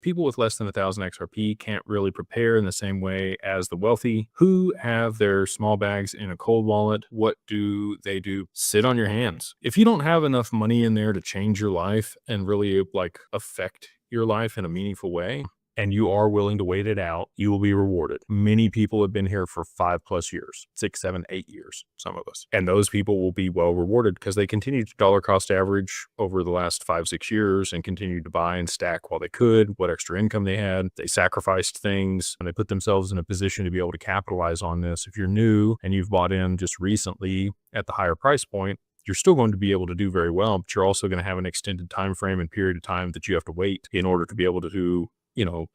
People with less than 1,000 XRP can't really prepare in the same way as the wealthy who have their small bags in a cold wallet. What do they do? Sit on your hands. If you don't have enough money in there to change your life and really like affect your life in a meaningful way, and you are willing to wait it out, you will be rewarded. Many people have been here for 5+ years, 6, 7, 8 years, some of us. And those people will be well rewarded because they continued to dollar cost average over the last 5, 6 years and continued to buy and stack while they could, what extra income they had. They sacrificed things and they put themselves in a position to be able to capitalize on this. If you're new and you've bought in just recently at the higher price point, you're still going to be able to do very well, but you're also going to have an extended time frame and period of time that you have to wait in order to be able to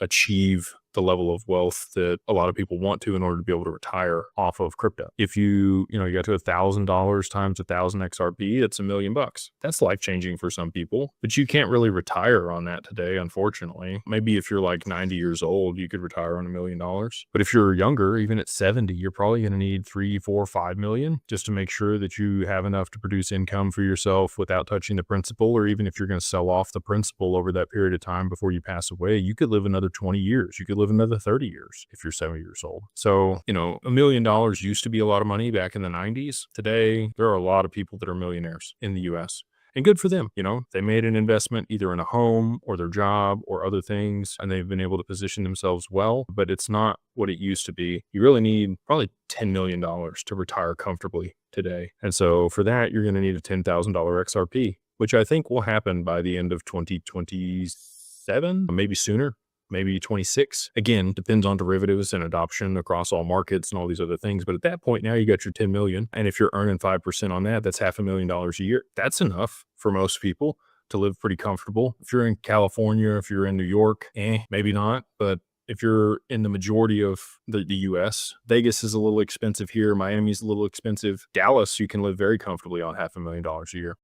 achieve the level of wealth that a lot of people want to in order to be able to retire off of crypto. If you got to $1,000 times 1,000 XRP, it's $1 million. That's life-changing for some people, but you can't really retire on that today, unfortunately. Maybe if you're like 90 years old, you could retire on $1 million. But if you're younger, even at 70, you're probably going to need 3, 4, 5 million just to make sure that you have enough to produce income for yourself without touching the principal. Or even if you're going to sell off the principal over that period of time before you pass away, you could live another 20 years. You could live another 30 years if you're 70 years old. So, $1 million used to be a lot of money back in the 90s. Today, there are a lot of people that are millionaires in the US. And good for them. They made an investment either in a home or their job or other things, and they've been able to position themselves well, but it's not what it used to be. You really need probably $10 million to retire comfortably today. And so for that, you're going to need a $10,000 XRP, which I think will happen by the end of 2027, maybe sooner. Maybe 26. Again, depends on derivatives and adoption across all markets and all these other things. But at that point, now you got your 10 million. And if you're earning 5% on that, that's $500,000 a year. That's enough for most people to live pretty comfortable. If you're in California, if you're in New York, maybe not. But if you're in the majority of the US, Vegas is a little expensive here. Miami's a little expensive. Dallas, you can live very comfortably on $500,000 a year.